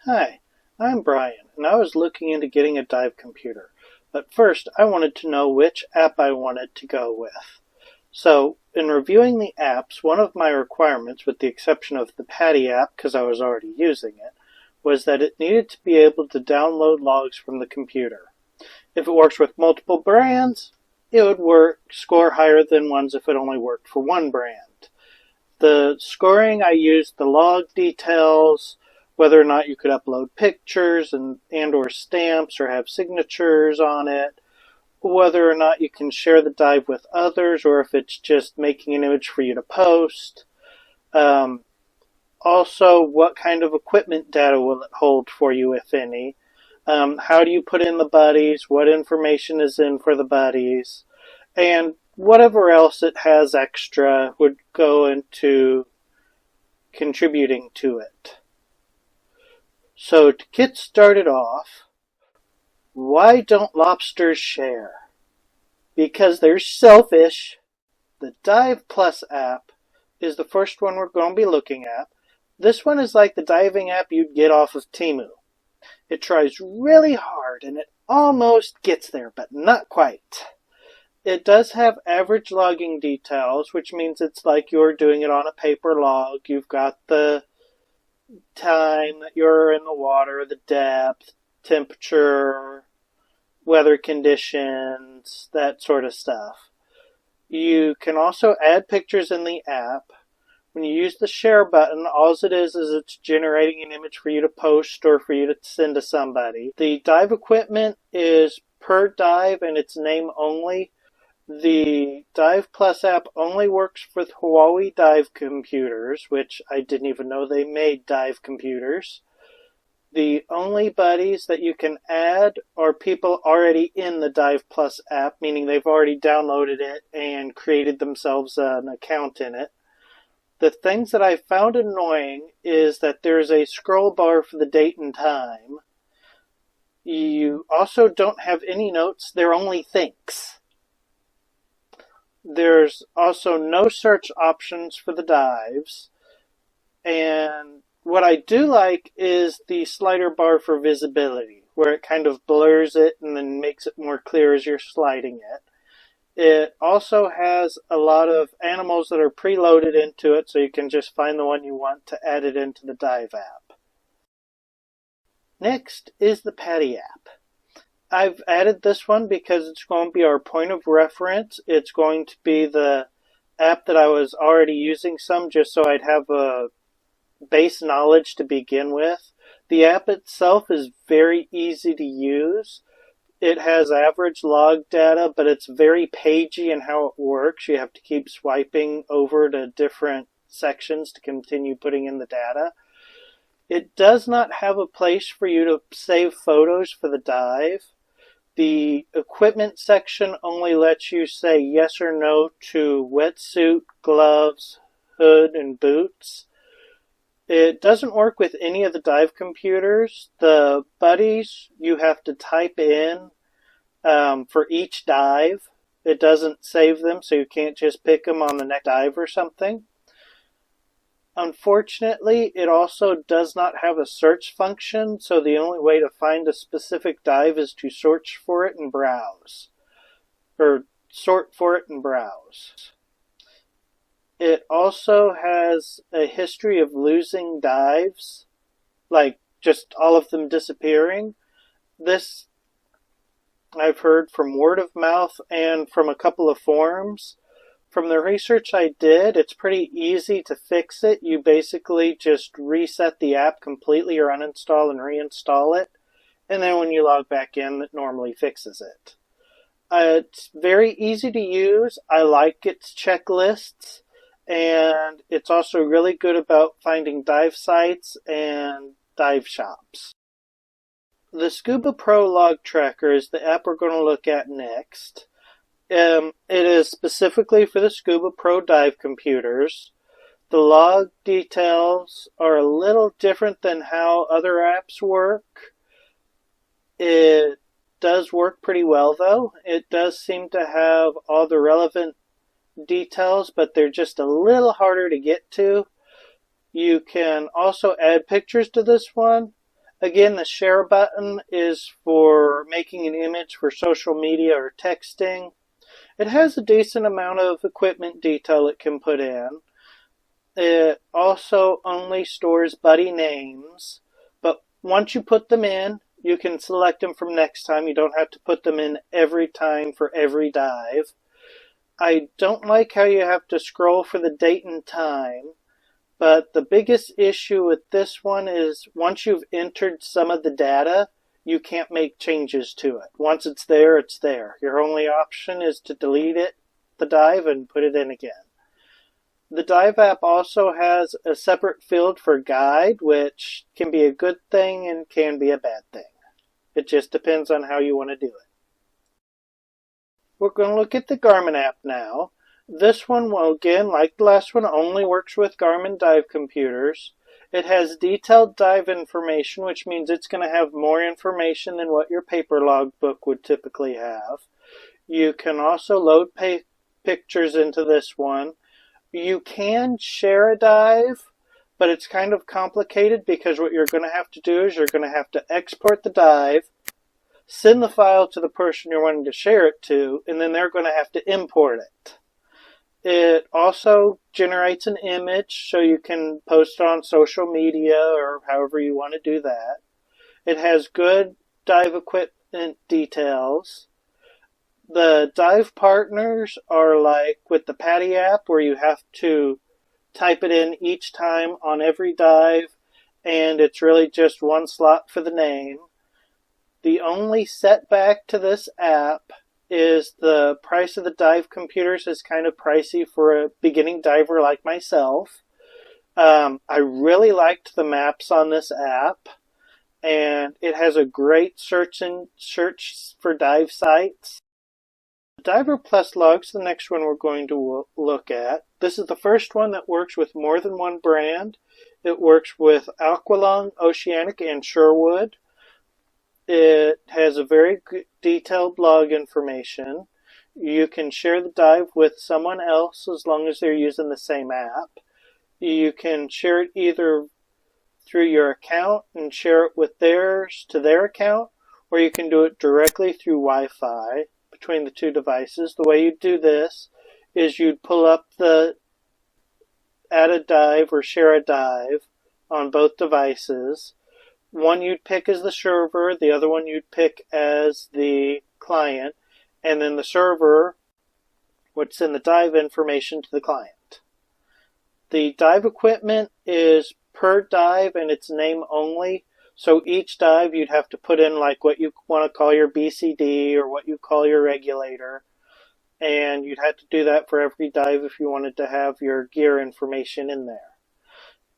Hi, I'm Brian, and I was looking into getting a dive computer. But first, I wanted to know which app I wanted to go with. So, in reviewing the apps, one of my requirements, with the exception of the PADI app because I was already using it, was that it needed to be able to download logs from the computer. If it works with multiple brands, it would score higher than ones if it only worked for one brand. The scoring, I used the log details, whether or not you could upload pictures and or stamps or have signatures on it, whether or not you can share the dive with others or if it's just making an image for you to post. Also, what kind of equipment data will it hold for you, if any? How do you put in the buddies? What information is in for the buddies? And whatever else it has extra would go into contributing to it. So to get started off, why don't lobsters share? Because they're selfish. The Dive Plus app is the first one we're going to be looking at. This one is like the diving app you'd get off of Temu. It tries really hard and it almost gets there, but not quite. It does have average logging details, which means it's like you're doing it on a paper log. You've got the time that you're in the water, the depth, temperature, weather conditions, that sort of stuff. You can also add pictures in the app. When you use the share button, all it is it's generating an image for you to post or for you to send to somebody. The dive equipment is per dive and it's name only. The Dive Plus app only works with Huawei dive computers, which I didn't even know they made dive computers. The only buddies that you can add are people already in the Dive Plus app, meaning they've already downloaded it and created themselves an account in it. The things that I found annoying is that there's a scroll bar for the date and time. You also don't have any notes, they're only thinks. There's also no search options for the dives. And what I do like is the slider bar for visibility, where it kind of blurs it and then makes it more clear as you're sliding it. It also has a lot of animals that are preloaded into it, so you can just find the one you want to add it into the dive app. Next is the PADI app. I've added this one because it's going to be our point of reference. It's going to be the app that I was already using some just so I'd have a base knowledge to begin with. The app itself is very easy to use. It has average log data, but it's very pagey in how it works. You have to keep swiping over to different sections to continue putting in the data. It does not have a place for you to save photos for the dive. The equipment section only lets you say yes or no to wetsuit, gloves, hood, and boots. It doesn't work with any of the dive computers. The buddies you have to type in for each dive. It doesn't save them, so you can't just pick them on the next dive or something. Unfortunately, it also does not have a search function, so the only way to find a specific dive is to search for it and browse. Or sort for it and browse. It also has a history of losing dives, like just all of them disappearing. This I've heard from word of mouth and from a couple of forums. From the research I did, it's pretty easy to fix it. You basically just reset the app completely or uninstall and reinstall it. And then when you log back in, it normally fixes it. It's very easy to use. I like its checklists. And it's also really good about finding dive sites and dive shops. The Scuba Pro Log Tracker is the app we're going to look at next. It is specifically for the Scuba Pro dive computers. The log details are a little different than how other apps work. It does work pretty well though. It does seem to have all the relevant details, but they're just a little harder to get to. You can also add pictures to this one, Again, the share button is for making an image for social media or texting. It has a decent amount of equipment detail it can put in. It also only stores buddy names, but once you put them in, you can select them from next time. You don't have to put them in every time for every dive. I don't like how you have to scroll for the date and time, but the biggest issue with this one is once you've entered some of the data, you can't make changes to it. Once it's there, it's there. Your only option is to delete it, the dive, and put it in again. The Dive app also has a separate field for guide, which can be a good thing and can be a bad thing. It just depends on how you want to do it. We're going to look at the Garmin app now. This one will, again, like the last one, only works with Garmin dive computers. It has detailed dive information, which means it's going to have more information than what your paper logbook would typically have. You can also load pictures into this one. You can share a dive, but it's kind of complicated because what you're going to have to do is you're going to have to export the dive, send the file to the person you're wanting to share it to, and then they're going to have to import it. It also generates an image so you can post it on social media or however you want to do that. It has good dive equipment details. The dive partners are like with the PADI app where you have to type it in each time on every dive, and it's really just one slot for the name. The only setback to this app is the price of the dive computers is kind of pricey for a beginning diver like myself. I really liked the maps on this app, and it has a great search for dive sites. Diver Plus Logs, the next one we're going to look at. This is the first one that works with more than one brand. It works with Aqualung, Oceanic, and Sherwood. It has a very detailed log information. You can share the dive with someone else as long as they're using the same app. You can share it either through your account and share it with theirs to their account, or you can do it directly through Wi-Fi between the two devices. The way you do this is you'd pull up the add a dive or share a dive on both devices. One you'd pick as the server, the other one you'd pick as the client, and then the server would send the dive information to the client. The dive equipment is per dive and it's name only, so each dive you'd have to put in like what you want to call your BCD or what you call your regulator, and you'd have to do that for every dive if you wanted to have your gear information in there.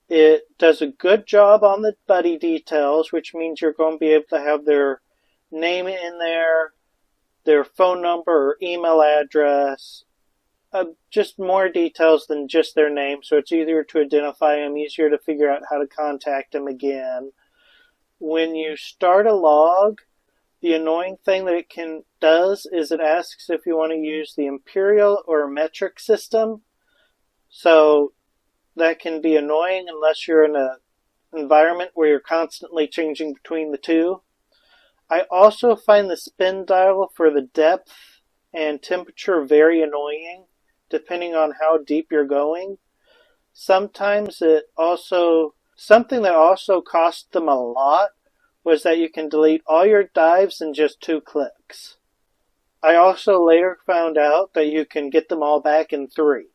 It does a good job on the buddy details, which means you're going to be able to have their name in there, their phone number or email address, just more details than just their name, so it's easier to identify them, easier to figure out how to contact them again. When you start a log, the annoying thing that it does is it asks if you want to use the imperial or metric system. So that can be annoying unless you're in an environment where you're constantly changing between the two. I also find the spin dial for the depth and temperature very annoying, depending on how deep you're going. Sometimes something that also cost them a lot was that you can delete all your dives in just 2 clicks. I also later found out that you can get them all back in 3.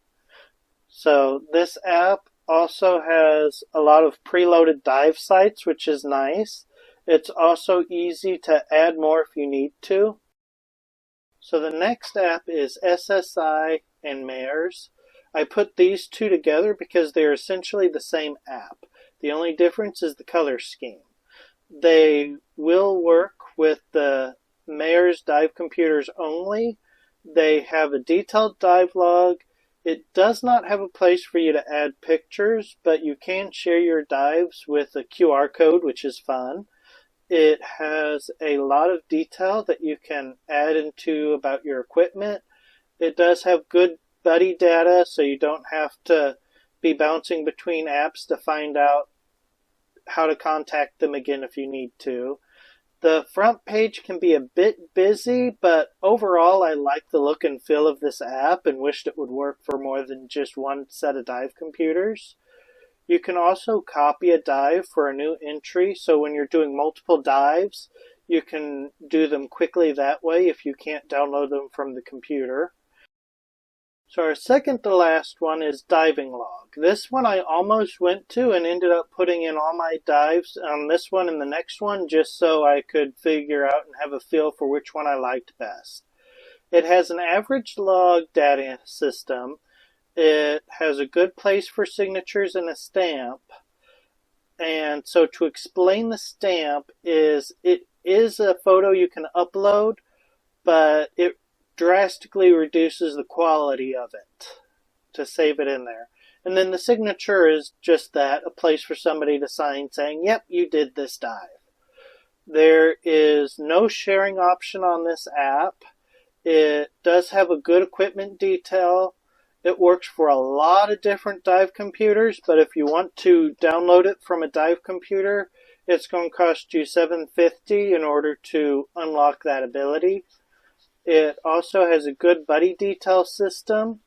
So this app also has a lot of preloaded dive sites, which is nice. It's also easy to add more if you need to. So the next app is SSI and Mares. I put these two together because they're essentially the same app. The only difference is the color scheme. They will work with the Mares dive computers only. They have a detailed dive log. It does not have a place for you to add pictures, but you can share your dives with a QR code, which is fun. It has a lot of detail that you can add into about your equipment. It does have good buddy data, so you don't have to be bouncing between apps to find out how to contact them again if you need to. The front page can be a bit busy, but overall I like the look and feel of this app and wished it would work for more than just one set of dive computers. You can also copy a dive for a new entry, so when you're doing multiple dives, you can do them quickly that way if you can't download them from the computer. So our second to last one is Diving Log. This one I almost went to and ended up putting in all my dives on this one and the next one just so I could figure out and have a feel for which one I liked best. It has an average log data system. It has a good place for signatures and a stamp. And so to explain the stamp is it is a photo you can upload, but it drastically reduces the quality of it to save it in there. And then the signature is just that, a place for somebody to sign saying, yep, you did this dive. There is no sharing option on this app. It does have a good equipment detail. It works for a lot of different dive computers, but if you want to download it from a dive computer, it's going to cost you $7.50 in order to unlock that ability. It also has a good buddy detail system.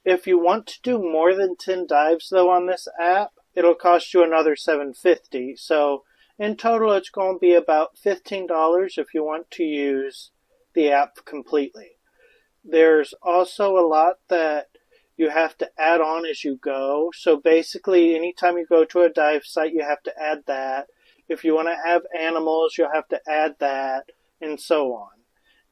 If you want to do more than 10 dives though on this app, it'll cost you another $7.50. So in total it's going to be about $15 if you want to use the app completely. There's also a lot that you have to add on as you go. So basically anytime you go to a dive site you have to add that. If you want to have animals you'll have to add that, and so on.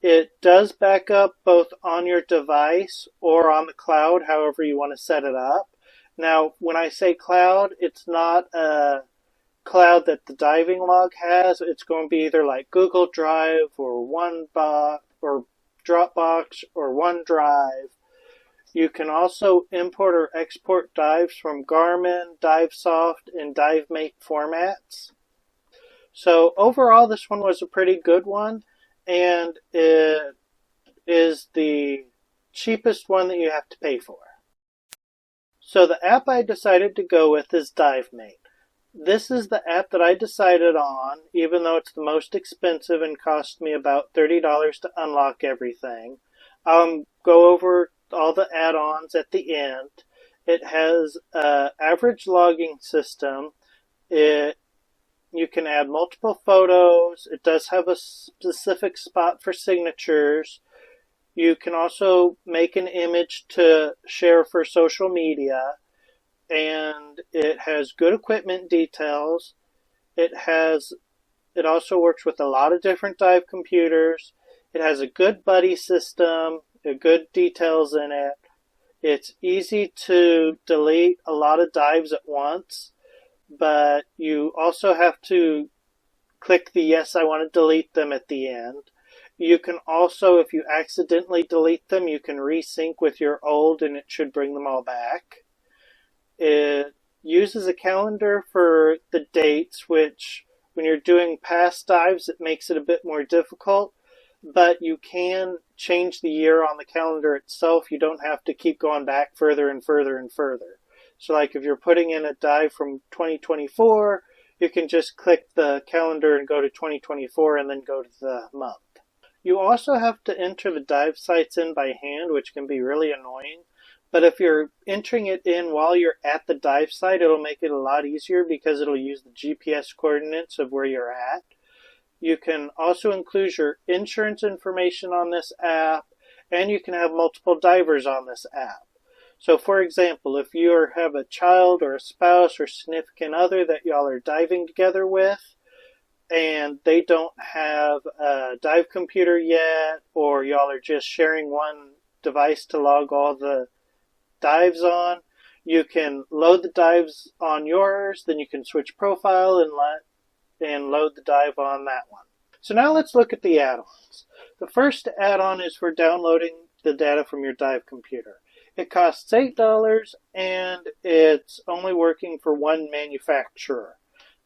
It does back up both on your device or on the cloud, however you want to set it up. Now, when I say cloud, it's not a cloud that the Diving Log has. It's going to be either like Google Drive or OneBox or Dropbox or OneDrive. You can also import or export dives from Garmin, DiveSoft, and DiveMate formats. So overall, this one was a pretty good one. And it is the cheapest one that you have to pay for. So the app I decided to go with is DiveMate. This is the app that I decided on, even though it's the most expensive and cost me about $30 to unlock everything. I'll go over all the add-ons at the end. It has an average logging system. You can add multiple photos. It does have a specific spot for signatures. You can also make an image to share for social media. And it has good equipment details. It also works with a lot of different dive computers. It has a good buddy system, good details in it. It's easy to delete a lot of dives at once. But you also have to click the yes, I want to delete them at the end. You can also, if you accidentally delete them, you can resync with your old and it should bring them all back. It uses a calendar for the dates, which when you're doing past dives, it makes it a bit more difficult. But you can change the year on the calendar itself. You don't have to keep going back further and further and further. So like if you're putting in a dive from 2024, you can just click the calendar and go to 2024 and then go to the month. You also have to enter the dive sites in by hand, which can be really annoying. But if you're entering it in while you're at the dive site, it'll make it a lot easier because it'll use the GPS coordinates of where you're at. You can also include your insurance information on this app, and you can have multiple divers on this app. So for example, if you have a child or a spouse or significant other that y'all are diving together with, and they don't have a dive computer yet, or y'all are just sharing one device to log all the dives on, you can load the dives on yours, then you can switch profile and load the dive on that one. So now let's look at the add-ons. The first add-on is for downloading the data from your dive computer. It costs $8 and it's only working for one manufacturer.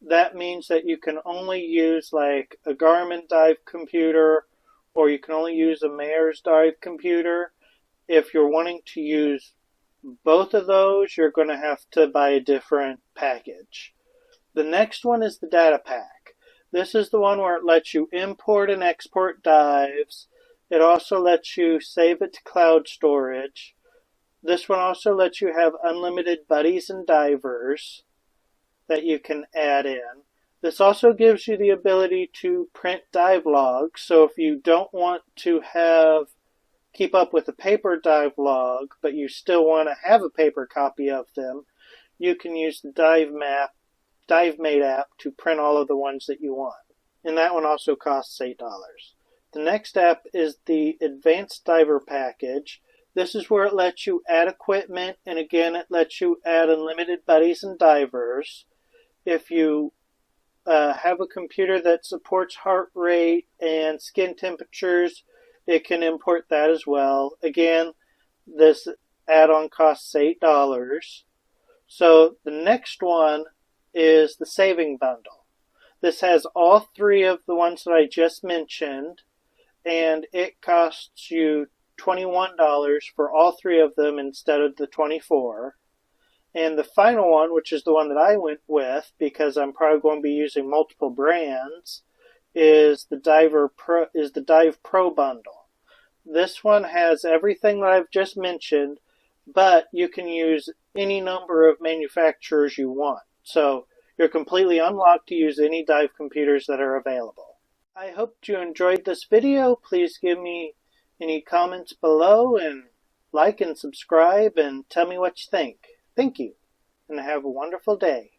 That means that you can only use like a Garmin dive computer, or you can only use a Mayors dive computer. If you're wanting to use both of those, you're going to have to buy a different package. The next one is the data pack. This is the one where it lets you import and export dives. It also lets you save it to cloud storage. This one also lets you have unlimited buddies and divers that you can add in. This also gives you the ability to print dive logs. So if you don't want to keep up with the paper dive log, but you still want to have a paper copy of them, you can use the DiveMate app to print all of the ones that you want. And that one also costs $8. The next app is the Advanced Diver Package. This is where it lets you add equipment, and again it lets you add unlimited buddies and divers. If you have a computer that supports heart rate and skin temperatures, it can import that as well. Again, this add-on costs $8. So the next one is the Saving Bundle. This has all three of the ones that I just mentioned, and it costs you $21 for all three of them instead of the $24. And the final one, which is the one that I went with because I'm probably going to be using multiple brands, is the Dive Pro bundle. This one has everything that I've just mentioned, but you can use any number of manufacturers you want. So you're completely unlocked to use any dive computers that are available. I hope you enjoyed this video. Please give me any comments below, and like and subscribe and tell me what you think. Thank you, and have a wonderful day.